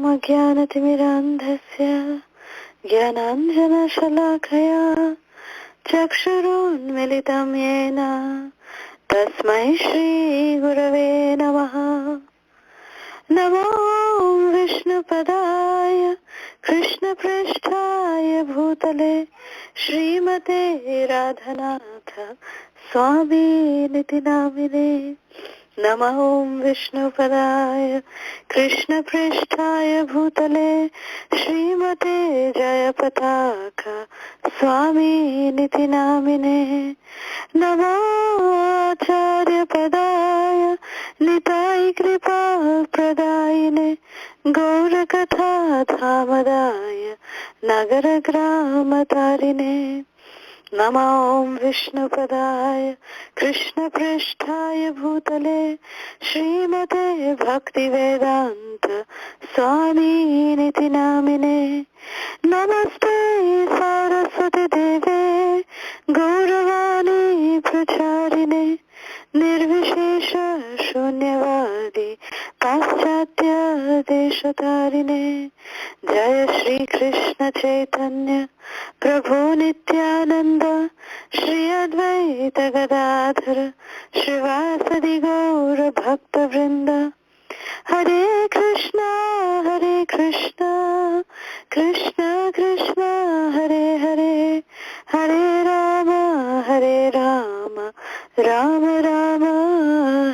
अज्ञानतिमिरान्धस्य ज्ञानाञ्जनशलाकया चक्षुरुन्मिलितं येन तस्मै श्रीगुरवे नमः। नमो विष्णुपदाय कृष्णपृष्ठाय भूतले श्रीमते राधानाथ स्वामिनिति नामिने। नमो विष्णुपदाय कृष्णपृष्ठाय भूतले श्रीमते जयपताका स्वामिनिति नामिने। नमो आचार्यपदाय निताय कृपा प्रदायिने गौरकथा धामदाय नगरग्रामतारिणे। नमो विष्णुपदाय कृष्णपृष्ठाय भूतले श्रीमते भक्तिवेदान्त स्वामिनिति नामिने। नमस्ते सरस्वती देवे गौरवाणी प्रचारिणे निर्विशेष शून्यवादी पाश्चात्य देशतारिणे। जय श्री कृष्ण चैतन्य प्रभु नित्यानंद श्री अद्वैत गदाधर श्रीवासदि गौर भक्त वृंद। हरे कृष्णा कृष्ण कृष्ण हरे हरे, हरे Ram Ram Ram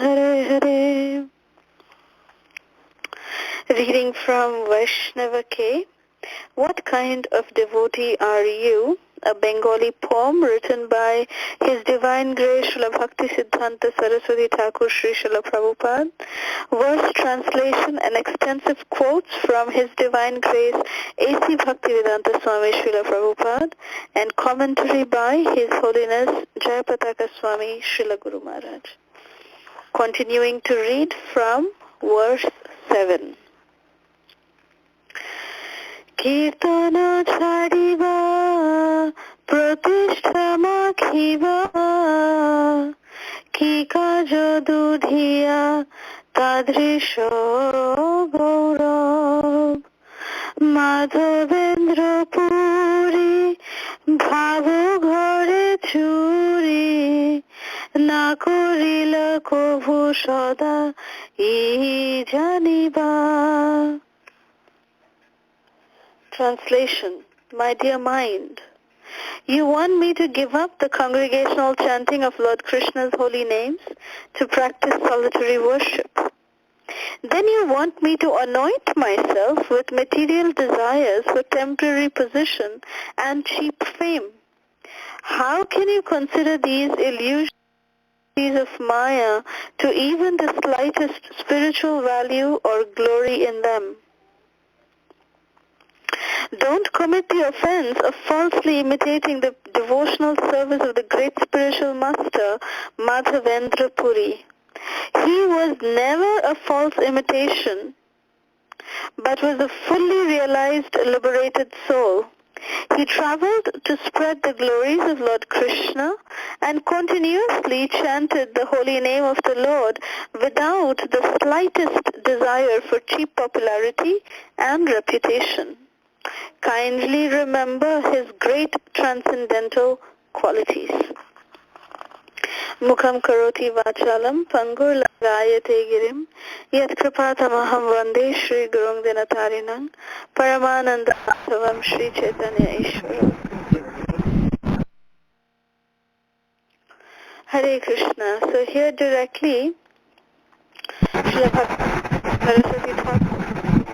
Hare Hare. Reading from Vaisnava K. What kind of devotee are you? A Bengali poem written by His Divine Grace Srila Bhakti Siddhanta Saraswati Thakur Sri Srila Prabhupada. Verse translation and extensive quotes from His Divine Grace A.C. Bhaktivedanta Swami Srila Prabhupada and commentary by His Holiness Jayapataka Swami Srila Guru Maharaj. Continuing to read from verse 7. कीर्तन छाड़िबा प्रतिष्ठा माखिबा की काज दुधिया तादृश गौरव माधवेन्द्र पुरी भाव घरे चूरी ना करिल कभु सदा इ जानिबा। Translation. My dear mind, you want me to give up the congregational chanting of Lord Krishna's holy names to practice solitary worship. Then you want me to anoint myself with material desires for temporary position and cheap fame. How can you consider these illusions of Maya to even the slightest spiritual value or glory in them? Don't commit the offense of falsely imitating the devotional service of the great spiritual master, Madhavendra Puri. He was never a false imitation, but was a fully realized, liberated soul. He traveled to spread the glories of Lord Krishna and continuously chanted the holy name of the Lord without the slightest desire for cheap popularity and reputation. Kindly remember his great transcendental qualities. Mukham karoti vachalam pangur lagayate girim yat kripatamaham vande Shri Gurung Dinatarinam Paramananda Savam Shri Chaitanya Ishvara. Hare Krishna. So here directly Srila Saraswati Thakur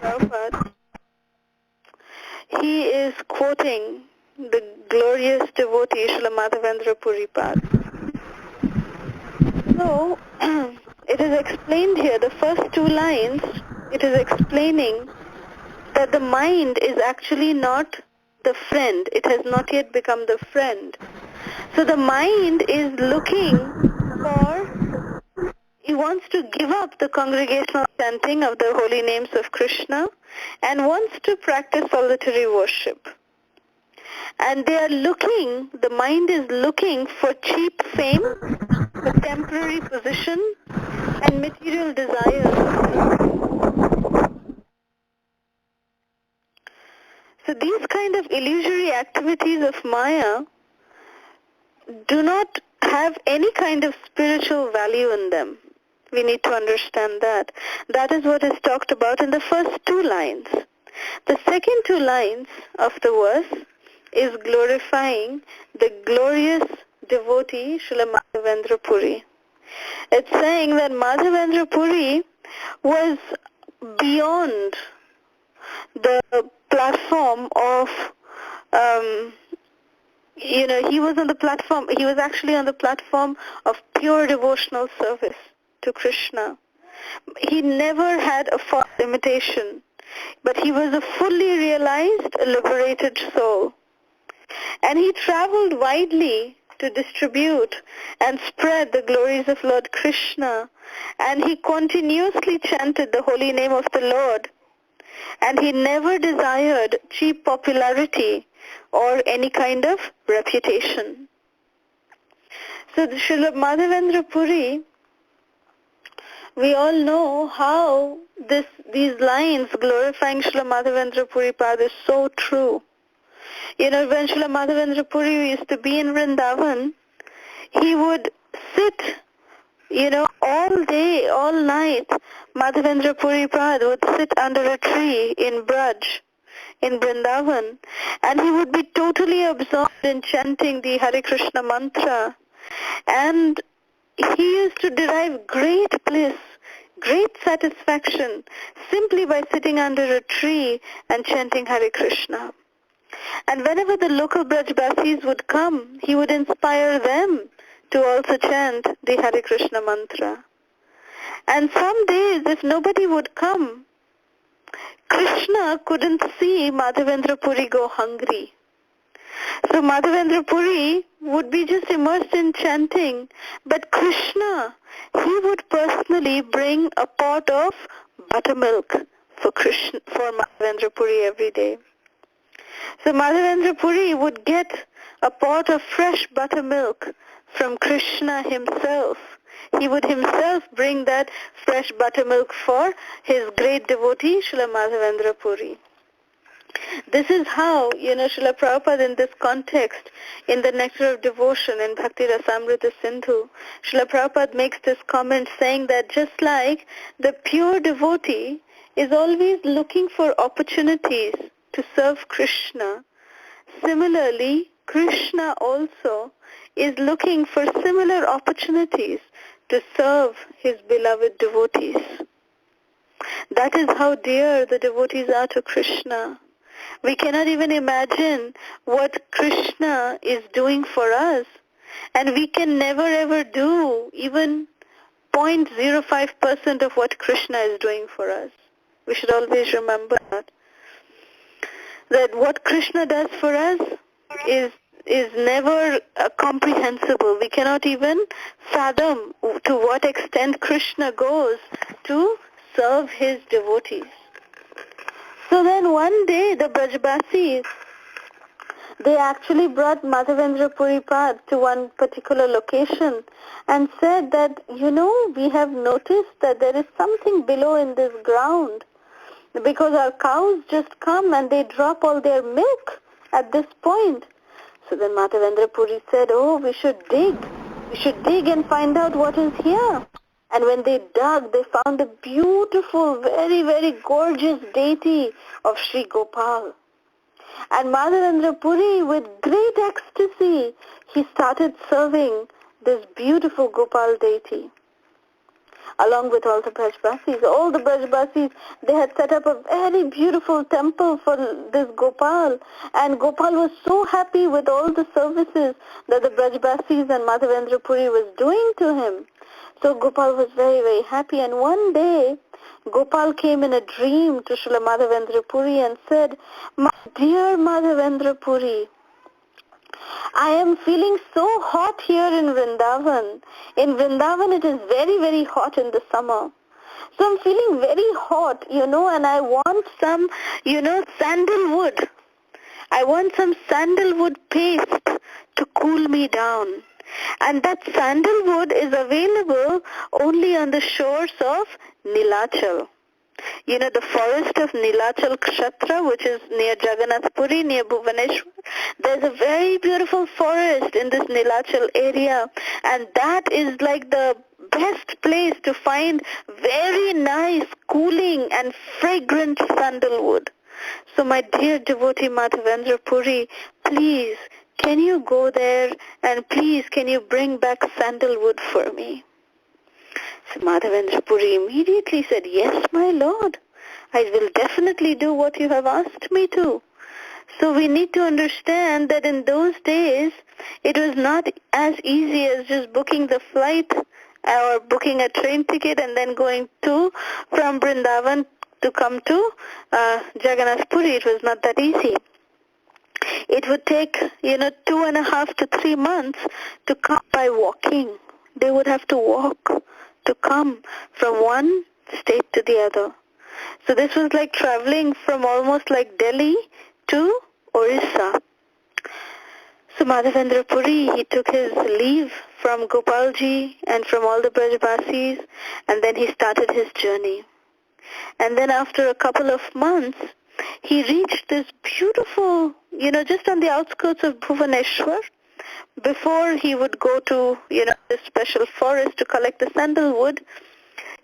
Prabhupada, he is quoting the glorious devotee Srila Madhavendra Puripad. So, it is explained here, the first two lines, it is explaining that the mind is actually not the friend. It has not yet become the friend. So the mind is looking for, he wants to give up the congregational chanting of the holy names of Krishna and wants to practice solitary worship. And they are looking, the mind is looking for cheap fame, for temporary position and material desires. So these kind of illusory activities of Maya do not have any kind of spiritual value in them. We need to understand that. That is what is talked about in the first two lines. The second two lines of the verse is glorifying the glorious devotee Srila Madhavendra Puri. It's saying that Madhavendra Puri was beyond the platform of, he was actually on the platform of pure devotional service to Krishna. He never had a false imitation, but he was a fully realized, liberated soul. And he traveled widely to distribute and spread the glories of Lord Krishna, and he continuously chanted the holy name of the Lord, and he never desired cheap popularity or any kind of reputation. So the Srila Madhavendra Puri, we all know how these lines glorifying Srila Madhavendra Puri Pad is so true. When Srila Madhavendra Puri used to be in Vrindavan, he would sit, all day, all night. Madhavendra Puri Pad would sit under a tree in Braj, in Vrindavan, and he would be totally absorbed in chanting the Hare Krishna mantra. And he used to derive great bliss, great satisfaction, simply by sitting under a tree and chanting Hare Krishna. And whenever the local Brajbasis would come, he would inspire them to also chant the Hare Krishna mantra. And some days, if nobody would come, Krishna couldn't see Madhavendra Puri go hungry. So Madhavendra Puri would be just immersed in chanting, but Krishna, he would personally bring a pot of buttermilk for Madhavendra Puri every day. So Madhavendra Puri would get a pot of fresh buttermilk from Krishna himself. He would himself bring that fresh buttermilk for his great devotee, Srila Madhavendra Puri. This is how, Srila Prabhupada in this context, in the Nectar of Devotion, in Bhakti Rasamrita Sindhu, Srila Prabhupada makes this comment saying that just like the pure devotee is always looking for opportunities to serve Krishna, similarly, Krishna also is looking for similar opportunities to serve his beloved devotees. That is how dear the devotees are to Krishna. We cannot even imagine what Krishna is doing for us, and we can never ever do even 0.05% of what Krishna is doing for us. We should always remember that what Krishna does for us is never comprehensible. We cannot even fathom to what extent Krishna goes to serve his devotees. So then one day the Brajbasis, they actually brought Madhavendra Puri Pad to one particular location and said that, we have noticed that there is something below in this ground, because our cows just come and they drop all their milk at this point. So then Madhavendra Puri said, we should dig. We should dig and find out what is here. And when they dug, they found a beautiful, very, very gorgeous deity of Sri Gopal. And Madhavendra Puri, with great ecstasy, he started serving this beautiful Gopal deity, along with all the Brajbasis. All the Brajbasis, they had set up a very beautiful temple for this Gopal. And Gopal was so happy with all the services that the Brajbasis and Madhavendra Puri was doing to him. So Gopal was very, very happy. And one day, Gopal came in a dream to Srila Madhavendra Puri and said, "My dear Madhavendra Puri, I am feeling so hot here in Vrindavan. In Vrindavan it is very, very hot in the summer. So I'm feeling very hot, and I want some, sandalwood. I want some sandalwood paste to cool me down. And that sandalwood is available only on the shores of Nilachal. The forest of Nilachal Kshetra, which is near Jagannath Puri, near Bhubaneswar. There's a very beautiful forest in this Nilachal area, and that is like the best place to find very nice, cooling and fragrant sandalwood. So my dear devotee Madhavendra Puri, please, can you go there and please can you bring back sandalwood for me? So Madhavendra Puri immediately said, yes, my lord, I will definitely do what you have asked me to. So we need to understand that in those days, it was not as easy as just booking the flight or booking a train ticket and then going from Vrindavan to come to Jagannath Puri. It was not that easy. It would take, 2.5 to 3 months to come by walking. They would have to walk to come from one state to the other. So this was like traveling from almost like Delhi to Orissa. So Madhavendra Puri, he took his leave from Gopalji and from all the Brajbasis, and then he started his journey. And then after a couple of months, he reached this beautiful, just on the outskirts of Bhubaneswar. Before he would go to, this special forest to collect the sandalwood,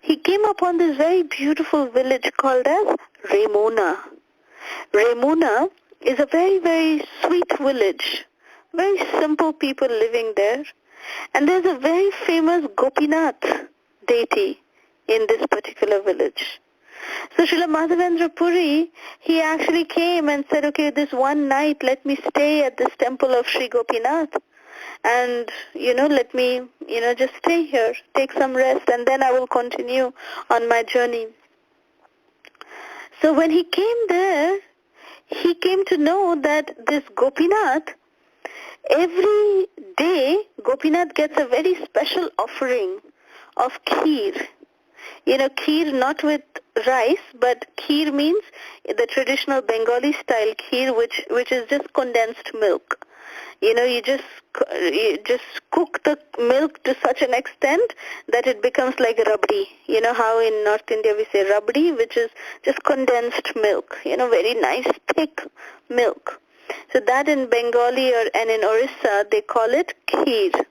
he came upon this very beautiful village called as Remona. Remona is a very, very sweet village. Very simple people living there. And there's a very famous Gopinath deity in this particular village. So Srila Madhavendra Puri, he actually came and said, okay, this one night let me stay at this temple of Sri Gopinath. And, let me, just stay here, take some rest, and then I will continue on my journey. So when he came there, he came to know that this Gopinath, every day Gopinath gets a very special offering of kheer. Kheer not with rice, but kheer means the traditional Bengali style kheer, which is just condensed milk. You just cook the milk to such an extent that it becomes like rabdi. How in North India we say rabdi, which is just condensed milk, very nice thick milk. So that in Bengali and in Orissa they call it kheer.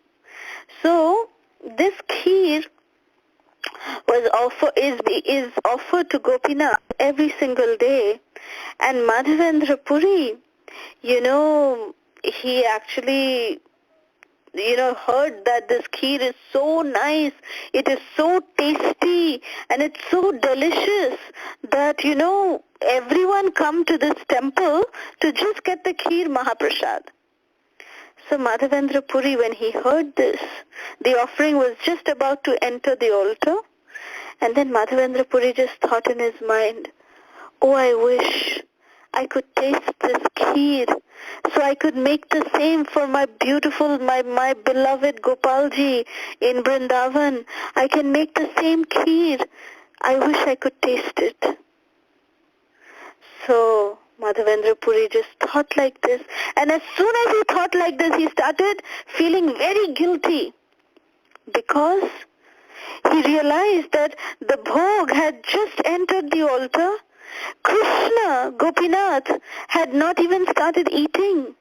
So this kheer is offered to Gopinath every single day, and Madhavendra Puri, he actually, heard that this kheer is so nice, it is so tasty, and it's so delicious that, everyone come to this temple to just get the kheer Mahaprasad. So Madhavendra Puri, when he heard this, the offering was just about to enter the altar, and then Madhavendra Puri just thought in his mind, oh, I wish I could taste this kheer, so I could make the same for my beautiful, my beloved Gopalji in Vrindavan. I can make the same kheer. I wish I could taste it. So Madhavendra Puri just thought like this, and as soon as he thought like this, he started feeling very guilty, because he realized that the bhog had just entered the altar. Krishna, Gopinath, had not even started eating.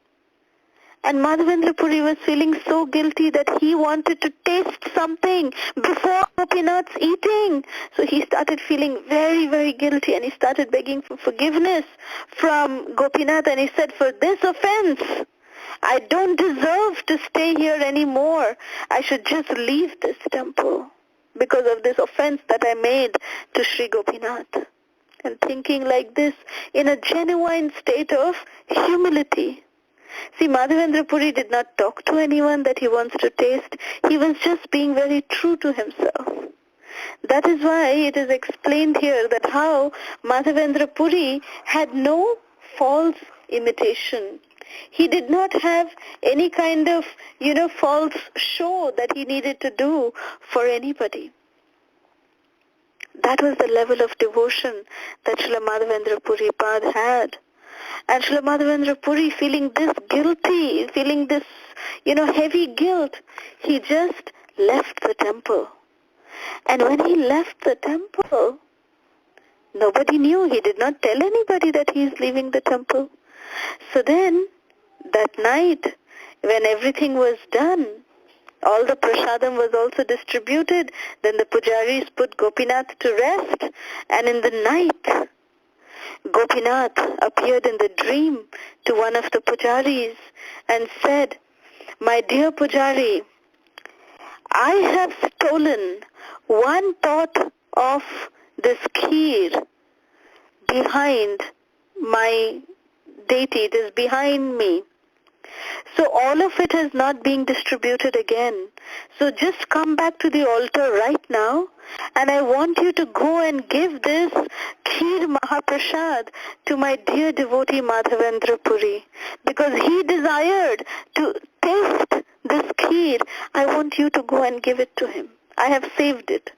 And Madhavendra Puri was feeling so guilty that he wanted to taste something before Gopinath's eating. So he started feeling very, very guilty, and he started begging for forgiveness from Gopinath, and he said, for this offense, I don't deserve to stay here anymore. I should just leave this temple because of this offense that I made to Sri Gopinath. And thinking like this in a genuine state of humility. See, Madhavendra Puri did not talk to anyone that he wants to taste. He was just being very true to himself. That is why it is explained here that how Madhavendra Puri had no false imitation. He did not have any kind of, false show that he needed to do for anybody. That was the level of devotion that Srila Madhavendra Puri Pad had. And Srila Madhavendra Puri, feeling this guilty, feeling this, heavy guilt, he just left the temple. And when he left the temple, Nobody knew. He did not tell anybody that he is leaving the temple. So then, that night, when everything was done, all the prasadam was also distributed. Then the pujaris put Gopinath to rest. And in the night, Gopinath appeared in the dream to one of the pujaris and said, "My dear pujari, I have stolen one pot of this kheer behind my deity. It is behind me. So all of it is not being distributed again. So just come back to the altar right now, and I want you to go and give this Kheer Mahaprasad to my dear devotee Madhavendra Puri, because he desired to taste this Kheer. I want you to go and give it to him. I have saved it."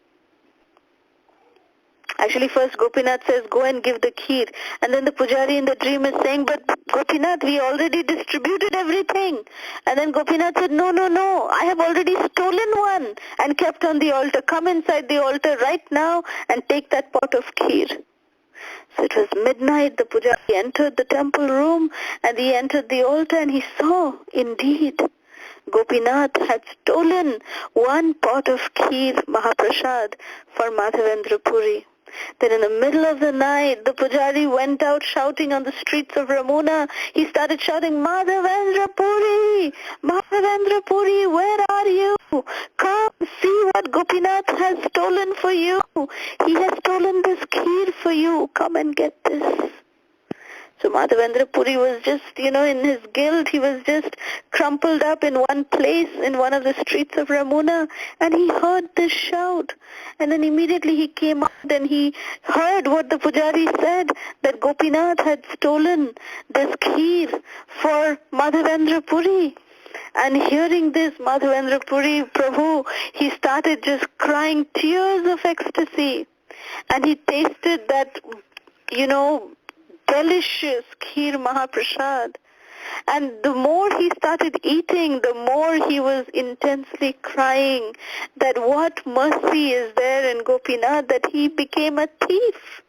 Actually, first Gopinath says, "Go and give the kheer." And then the pujari in the dream is saying, "But Gopinath, we already distributed everything." And then Gopinath said, "No, no, no. I have already stolen one and kept on the altar. Come inside the altar right now and take that pot of kheer." So it was midnight. The pujari entered the temple room and he entered the altar and he saw, indeed, Gopinath had stolen one pot of kheer Mahaprasad for Madhavendra Puri. Then in the middle of the night, the pujari went out shouting on the streets of Ramona. He started shouting, "Madhavendra Puri! Madhavendra Puri, where are you? Come see what Gopinath has stolen for you. He has stolen this kheer for you. Come and get this." So Madhavendra Puri was just, in his guilt, he was just crumpled up in one place in one of the streets of Ramuna, and he heard this shout. And then immediately he came out and he heard what the pujari said, that Gopinath had stolen this kheer for Madhavendra Puri. And hearing this, Madhavendra Puri Prabhu, he started just crying tears of ecstasy. And he tasted that, delicious Kheer Mahaprasad. And the more he started eating, the more he was intensely crying that what mercy is there in Gopinath that he became a thief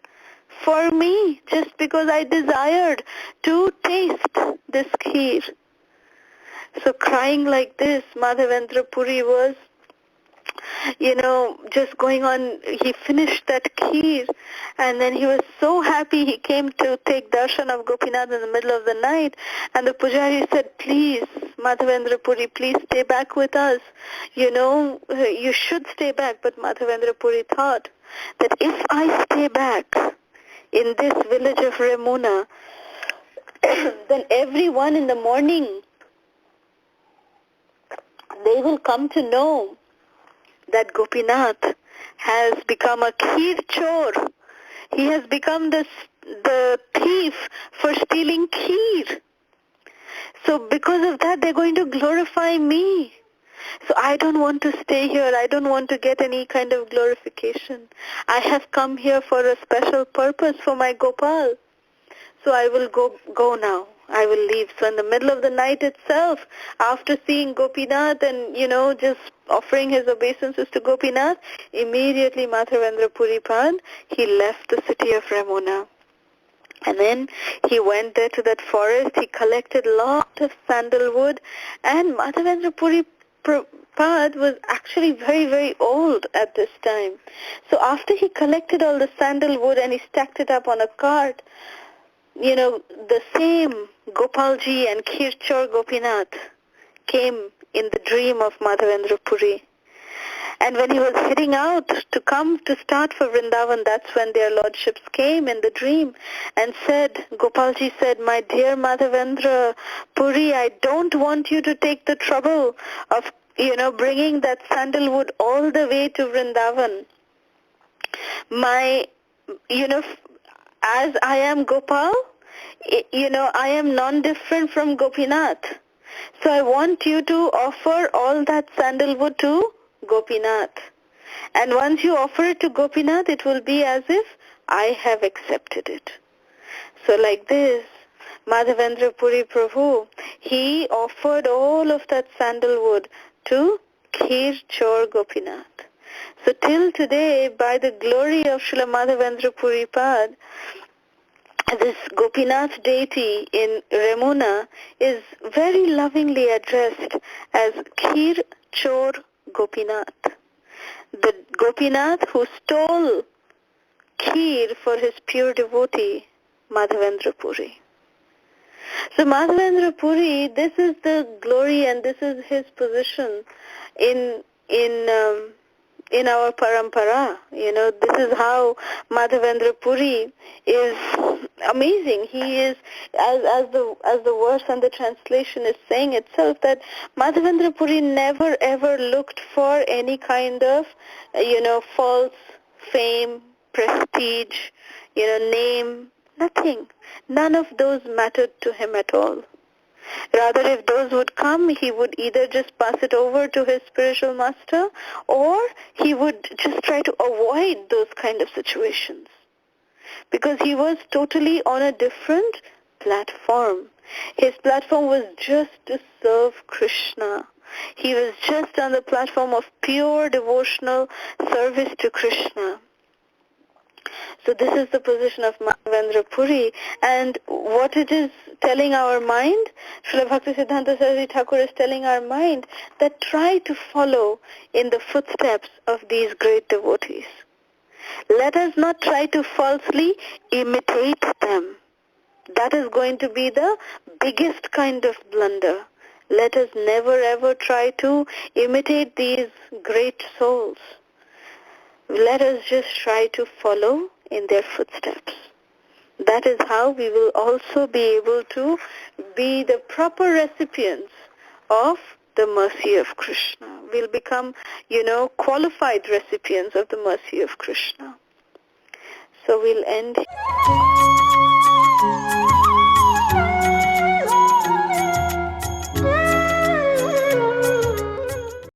for me just because I desired to taste this Kheer. So crying like this, Madhavendra Puri was just going on. He finished that kheer and then he was so happy. He came to take darshan of Gopinath in the middle of the night, and the pujari said, "Please, Madhavendra Puri, please stay back with us. You should stay back." But Madhavendra Puri thought that if I stay back in this village of Ramuna, then everyone in the morning, they will come to know that Gopinath has become a kheer chor. He has become the thief for stealing kheer. So because of that, they're going to glorify me. So I don't want to stay here. I don't want to get any kind of glorification. I have come here for a special purpose for my Gopal. So I will go now. I will leave. So in the middle of the night itself, after seeing Gopinath and, just offering his obeisances to Gopinath, immediately Madhavendra Puripad, he left the city of Ramona. And then he went there to that forest. He collected a lot of sandalwood. And Madhavendra Puripad was actually very, very old at this time. So after he collected all the sandalwood and he stacked it up on a cart, the same Gopalji and Kirchor Gopinath came in the dream of Madhavendra Puri. And when he was heading out to come to start for Vrindavan, that's when their lordships came in the dream and said, Gopalji said, "My dear Madhavendra Puri, I don't want you to take the trouble of, bringing that sandalwood all the way to Vrindavan. As I am Gopal, I am non-different from Gopinath. So I want you to offer all that sandalwood to Gopinath. And once you offer it to Gopinath, it will be as if I have accepted it." So like this, Madhavendra Puri Prabhu, he offered all of that sandalwood to Kheer Chor Gopinath. So till today, by the glory of Srila Madhavendra Puri Pad, this Gopinath deity in Remuna is very lovingly addressed as Kheer Chor Gopinath. The Gopinath who stole Kheer for his pure devotee, Madhavendra Puri. So Madhavendra Puri, this is the glory and this is his position in our parampara. This is how Madhavendra Puri is amazing. He is, as the verse and the translation is saying itself, that Madhavendra Puri never ever looked for any kind of, false fame, prestige, name, nothing. None of those mattered to him at all. Rather, if those would come, he would either just pass it over to his spiritual master, or he would just try to avoid those kind of situations. Because he was totally on a different platform. His platform was just to serve Krishna. He was just on the platform of pure devotional service to Krishna. So this is the position of Madhavendra Puri, and what it is telling our mind, Srila Bhaktisiddhanta Saraswati Thakur is telling our mind that try to follow in the footsteps of these great devotees. Let us not try to falsely imitate them. That is going to be the biggest kind of blunder. Let us never ever try to imitate these great souls. Let us just try to follow in their footsteps. That is how we will also be able to be the proper recipients of the mercy of Krishna. We'll become, qualified recipients of the mercy of Krishna. So we'll end here.